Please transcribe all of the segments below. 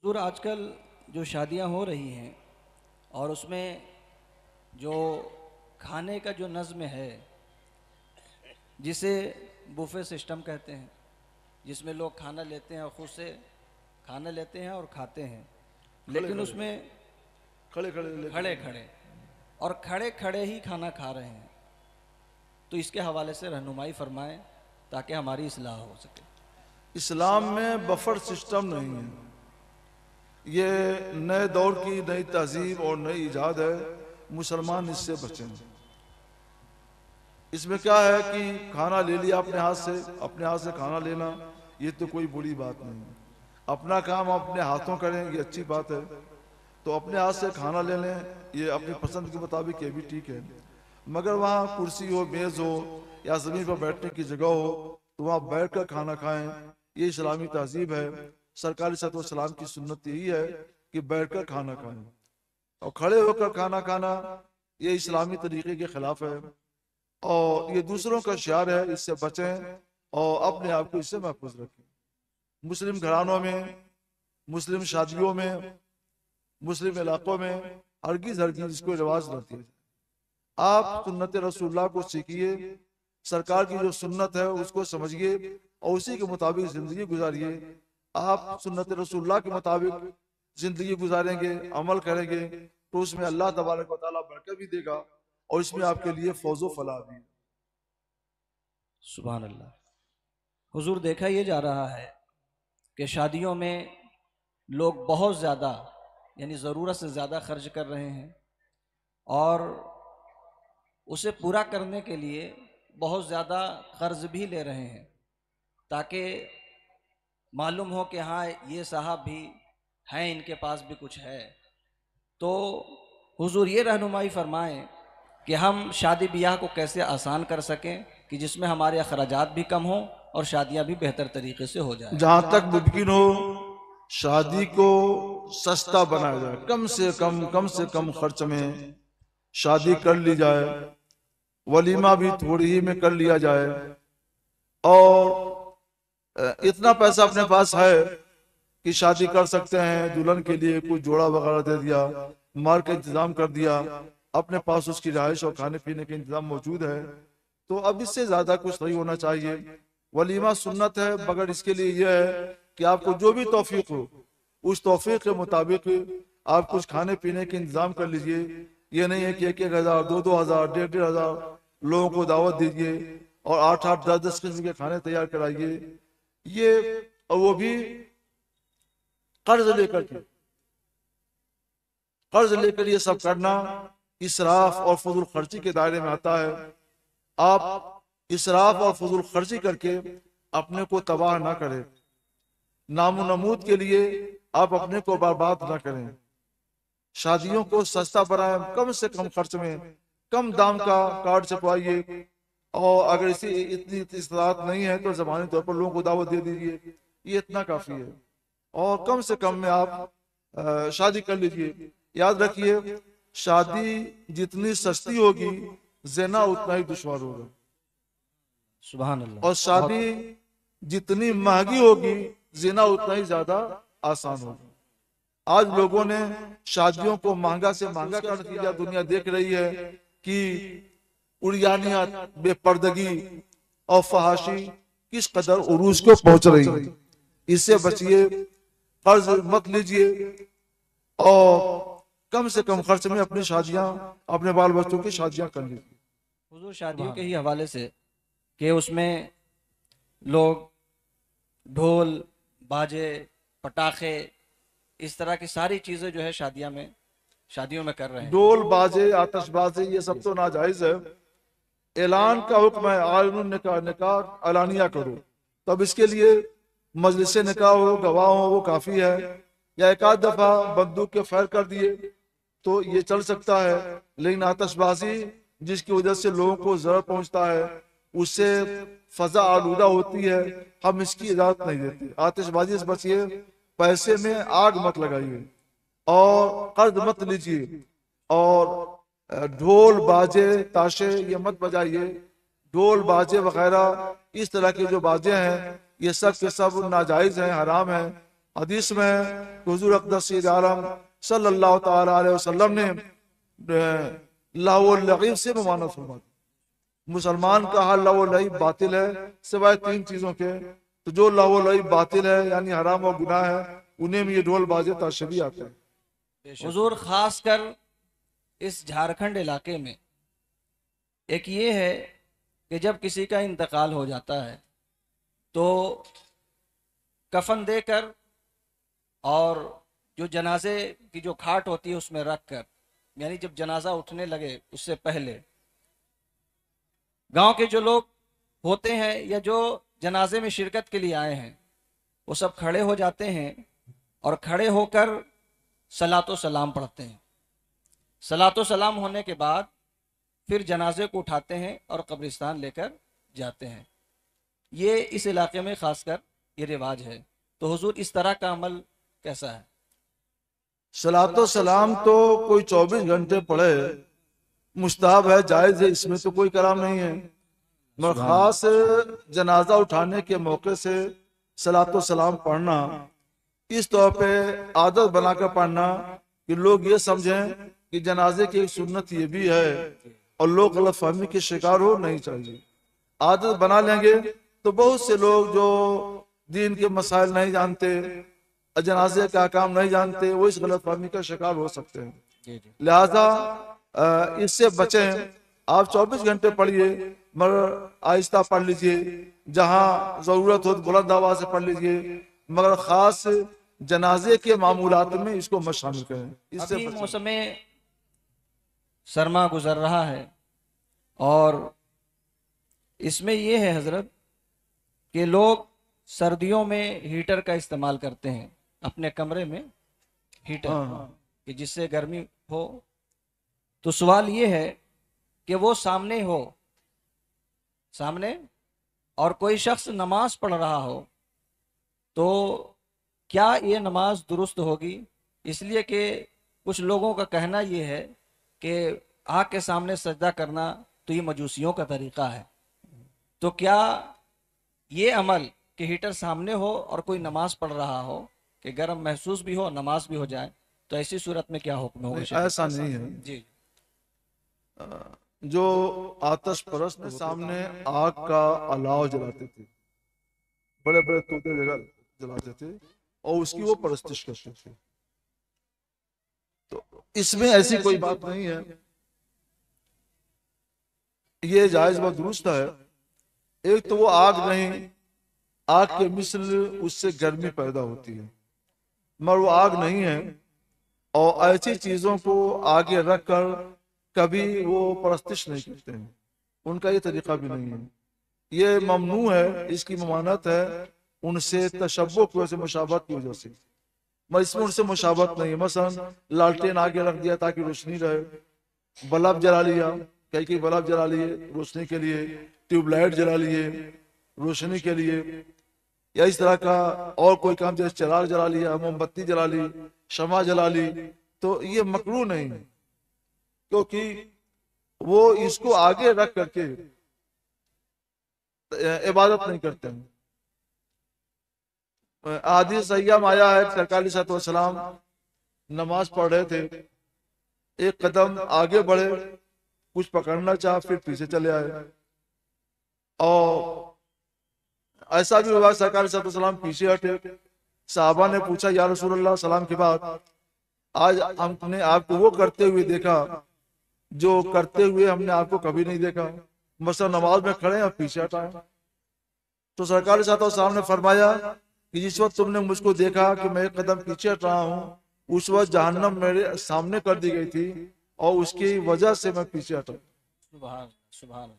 हुजूर आजकल जो शादियां हो रही हैं और उसमें जो खाने का जो नज़्म है, जिसे बुफे सिस्टम कहते हैं, जिसमें लोग खाना लेते हैं और खुद से खाना लेते हैं और खाते हैं, खड़े लेकिन खड़े उसमें खड़े खड़े लेते खड़े हैं। खड़े और खड़े खड़े ही खाना खा रहे हैं। तो इसके हवाले से रहनुमाई फरमाएं ताकि हमारी इस्लाह हो सके। इस्लाम में बफर सिस्टम नहीं है। ये नए दौर की नई तहजीब और नई इजाद है। मुसलमान इससे बचें। इसमें क्या है कि खाना ले लिया अपने हाथ से खाना लेना, ये तो कोई बुरी बात नहीं है। अपना काम अपने हाथों करें, ये अच्छी बात है। तो अपने हाथ से खाना ले लें, ये अपनी पसंद के मुताबिक ये भी ठीक है। मगर वहाँ कुर्सी हो, मेज हो या जमीन पर बैठने की जगह हो, तो वहाँ बैठ कर खाना खाएं। ये इस्लामी तहजीब है। सरकारी सलाम की सुन्नत यही है कि बैठकर खाना खाएं। और खड़े होकर खाना खाना ये इस्लामी तरीके के खिलाफ है और ये दूसरों का शियार है। इससे बचें और अपने आप को इससे महफूज रखें। मुस्लिम घरानों में, मुस्लिम शादियों में, मुस्लिम इलाकों में हरगिज हरगिज इसको रिवाज न किया जाए। आप सुन्नत रसूलुल्लाह को सीखिए, सरकार की जो सुन्नत है उसको समझिए और उसी के मुताबिक जिंदगी गुजारिए। आप सुन्नत रसूलुल्लाह के मुताबिक जिंदगी गुजारेंगे, अमल करेंगे, तो उसमें अल्लाह तबारक व तआला बरकत भी देगा और इसमें आपके लिए फौजो फलाह भी। सुभान अल्लाह। हुजूर, देखा ये जा रहा है कि शादियों में लोग बहुत ज़्यादा यानी ज़रूरत से ज़्यादा खर्च कर रहे हैं और उसे पूरा करने के लिए बहुत ज़्यादा कर्ज भी ले रहे हैं, ताकि मालूम हो कि हाँ ये साहब भी हैं, इनके पास भी कुछ है। तो हुजूर ये रहनुमाई फरमाएं कि हम शादी ब्याह को कैसे आसान कर सकें कि जिसमें हमारे अखराजात भी कम हों और शादियां भी बेहतर तरीके से हो जाए। जहां तक मुमकिन हो शादी को सस्ता बनाया जाए। कम से कम खर्च में शादी कर ली जाए। वलीमा भी थोड़ी ही में कर लिया जाए और इतना पैसा अपने पास है कि शादी कर सकते हैं। दुल्हन के लिए कुछ जोड़ा वगैरह दे दिया, मार का इंतजाम कर दिया, अपने पास उसकी रिहाइश और खाने पीने का इंतजाम मौजूद है। तो अब इससे ज्यादा कुछ नहीं होना चाहिए। वलीमा सुन्नत है, मगर इसके लिए यह है कि आपको जो भी तौफीक हो उस तौफीक के मुताबिक आप कुछ खाने पीने के इंतजाम कर लीजिए। ये नहीं है कि 1,000, 2,000, 1,500 लोगों को दावत दीजिए और 8-8, 10-10 किस्म के खाने तैयार कराइए। ये और वो भी कर्ज लेकर ये सब करना इसराफ और फजूल खर्ची के दायरे में आता है। आप इसराफ और फजूल खर्ची करके अपने को तबाह ना करें। नामो नमूद के लिए आप अपने को बर्बाद ना करें। शादियों को सस्ता बनाएं, कम से कम खर्च में कम दाम का कार्ड छपवाइए और अगर इसी इतनी इस्तात नहीं है तो ज़बानी तौर पर लोगों को दावत दे दीजिए। ये इतना काफी है और कम से कम में आप शादी कर लीजिए। याद रखिए, शादी जितनी सस्ती होगी ज़िना उतना ही दुश्वार होगा सुभान अल्लाह। और शादी जितनी महंगी होगी ज़िना उतना ही ज्यादा आसान होगा। आज लोगों ने शादियों को महंगा से महंगा कर दिया। दुनिया देख रही है कि उड़ियानियत, बेपर्दगी और फहाशी किस कदर उरूज को पहुंच रही है। इससे बचिए, कर्ज मत लीजिए और कम से कम खर्च में अपनी शादियां, अपने बाल बच्चों की शादियां कर लीजिए। हुजूर, शादियों के ही हवाले से कि उसमें लोग ढोल बाजे पटाखे इस तरह की सारी चीजें जो है शादियों में कर रहे हैं। ढोल बाजे आतशबाजी ये सब तो नाजायज है। ऐलान का हुक्म है, आलिनुन निकाह, निकाह अलानिया करो। तब इसके लिए मजलिस निकाह हो, गवाह हो, वो काफी है। या एक आध दफा बंदूक के फैर कर दिए तो ये चल सकता है। लेकिन आतशबाजी जिसकी वजह से लोगों को जर पहुंचता है, उससे फजा आलूदा होती है, हम इसकी इजाजत नहीं देते। आतिशबाजी से बचिए, पैसे में आग मत लगाइए और कर्ज मत लीजिए और ढोल बाजे ताशे ये मत बजाइए। ढोल बाजे वगैरह इस तरह के जो बाजे हैं ये सब के सब नाजायज हैं, हराम हैं हदीस में हुजूर अक़दस सैयद आलम सल्लल्लाहु ताला अलैहि वसल्लम ने लाओ लगीब से ममानत फरमाई, मुसलमान का हर लाओ लईब बातिल है सिवाय तीन चीजों के। तो जो लाओ लईब बातिल है यानी हराम और गुनाह है, उन्हें भी ये ढोल बाजे ताशबी आते हैं। हुजूर खास कर इस झारखंड इलाके में एक ये है कि जब किसी का इंतकाल हो जाता है तो कफन देकर और जो जनाजे की जो खाट होती है उसमें रख कर, यानी जब जनाजा उठने लगे उससे पहले गांव के जो लोग होते हैं या जो जनाजे में शिरकत के लिए आए हैं वो सब खड़े हो जाते हैं और खड़े होकर सलातो सलाम पढ़ते हैं। सलातो सलाम होने के बाद फिर जनाजे को उठाते हैं और कब्रिस्तान लेकर जाते हैं। ये इस इलाके में खासकर ये रिवाज है। तो हुजूर इस तरह का अमल कैसा है? सलातो सलाम तो कोई 24 घंटे पढ़े मुस्ताहब है, जायज है, इसमें तो कोई कराम नहीं है। मगर खास जनाजा उठाने के मौके से सलातो सलाम पढ़ना इस तौर पे आदत बनाकर पढ़ना कि लोग ये समझें कि जनाजे की एक सुन्नत ये भी है और लोग गलत फहमी के शिकार हो नहीं चाहिए। आदत बना लेंगे तो बहुत से लोग जो दीन के मसाइल नहीं जानते, जनाजे का काम नहीं जानते, वो इस गलत फहमी का शिकार हो सकते हैं। लिहाजा इससे बचें। आप 24 घंटे पढ़िए मगर आहिस्ता पढ़ लीजिए, जहां जरूरत हो बुलंद आवाज से पढ़ लीजिए, मगर खास जनाजे के मामूलात में इसको मत शामिल करें। इससे मौसम सरमा गुजर रहा है और इसमें यह है हजरत कि लोग सर्दियों में हीटर का इस्तेमाल करते हैं अपने कमरे में, हीटर कि जिससे गर्मी हो। तो सवाल ये है कि वो सामने हो, सामने और कोई शख्स नमाज पढ़ रहा हो तो क्या ये नमाज दुरुस्त होगी? इसलिए कि कुछ लोगों का कहना ये है कि आग के सामने सजदा करना तो ये मजूसियों का तरीका है। तो क्या ये अमल कि हीटर सामने हो और कोई नमाज पढ़ रहा हो कि गर्म महसूस भी हो नमाज भी हो जाए, तो ऐसी सूरत में क्या हुक्म होगा? ऐसा नहीं है जी। जो आतश परस्त सामने आग का अलाव जलाते थे, बड़े बड़े तोते जलाते थे और उसकी वो परस्तिश करते थे, तो इसमें ऐसी कोई बात नहीं है। ये जायज व दुरुस्त है। एक तो वो आग नहीं, आग के मिसल उससे गर्मी पैदा होती है, मगर वो आग नहीं है। और ऐसी चीजों को आगे रखकर कभी वो परस्तिश नहीं करते हैं, उनका ये तरीका भी नहीं है। ये ममनू है, इसकी ममानत है उनसे तशब्बुह की वजह से, मुशाबत की वजह से, मगर इसमें उनसे मुशाबत नहीं है। मसलन लालटेन आगे रख दिया ताकि रोशनी रहे, बल्ब जला लिया, कई बल्ब जला लिए रोशनी के लिए, ट्यूबलाइट जला लिए रोशनी के लिए, या इस तरह का और कोई काम जैसे चिराग जला लिया, मोमबत्ती जला ली, शमा जला ली, तो ये मकरूह नहीं है, क्योंकि वो इसको आगे रख करके इबादत नहीं करते हैं। आदि सैया में आया है सरकार सलाम नमाज पढ़ रहे थे, एक कदम आगे बढ़े, कुछ पकड़ना चाहा, फिर पीछे चले आए। और ऐसा भी हुआ सरकार सलाम पीछे हटे, साहबा ने पूछा या रसूलल्लाह सलाम के बाद आज हमने आपको वो करते हुए देखा जो करते हुए हमने आपको कभी नहीं देखा, मसलन नमाज में खड़े और पीछे हटाए। तो सरकार सलाम ने फरमाया कि जिस वक्त तुमने मुझको देखा कि मैं एक कदम पीछे हट रहा हूँ, उस वक्त जहन्नम मेरे सामने कर दी गई थी और उसकी वजह से मैं पीछे हटा। सुभान सुभान।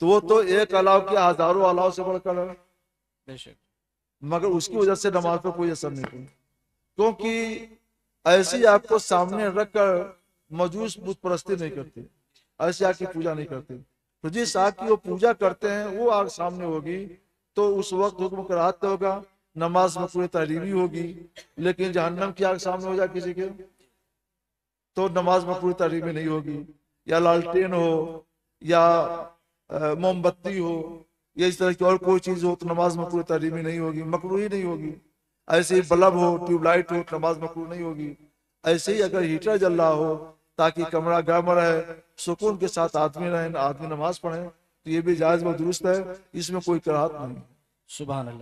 तो वो तो एक अलाव के हजारों अलाव से बढ़कर है, बेशक, मगर उसकी वजह से नमाज पर कोई असर नहीं पड़ा, क्योंकि ऐसी आपको सामने रखकर मजूस बुत परस्ती नहीं करते, ऐसी आग की पूजा नहीं करते। तो जिस आग की वो पूजा करते हैं वो आग सामने होगी तो उस वक्त हुक्म कराते होगा, नमाज में पूरी तहरीमी होगी। लेकिन जहन्नम की आग सामने हो जाए किसी के तो नमाज में पूरी तहरीमी नहीं होगी, या लालटेन हो या मोमबत्ती हो या इस तरह की और कोई चीज हो तो नमाज में पूरी तहरीमी नहीं होगी, मकरूही नहीं होगी। ऐसे ही बल्ब हो, ट्यूबलाइट हो, नमाज मकरूह नहीं होगी। ऐसे ही अगर हीटर जल रहा हो ताकि कमरा गर्म रहे, सुकून के साथ आदमी रहे, आदमी नमाज पढ़े, तो ये भी जायज व दुरुस्त है, इसमें कोई कराहत नहीं। सुभान अल्लाह।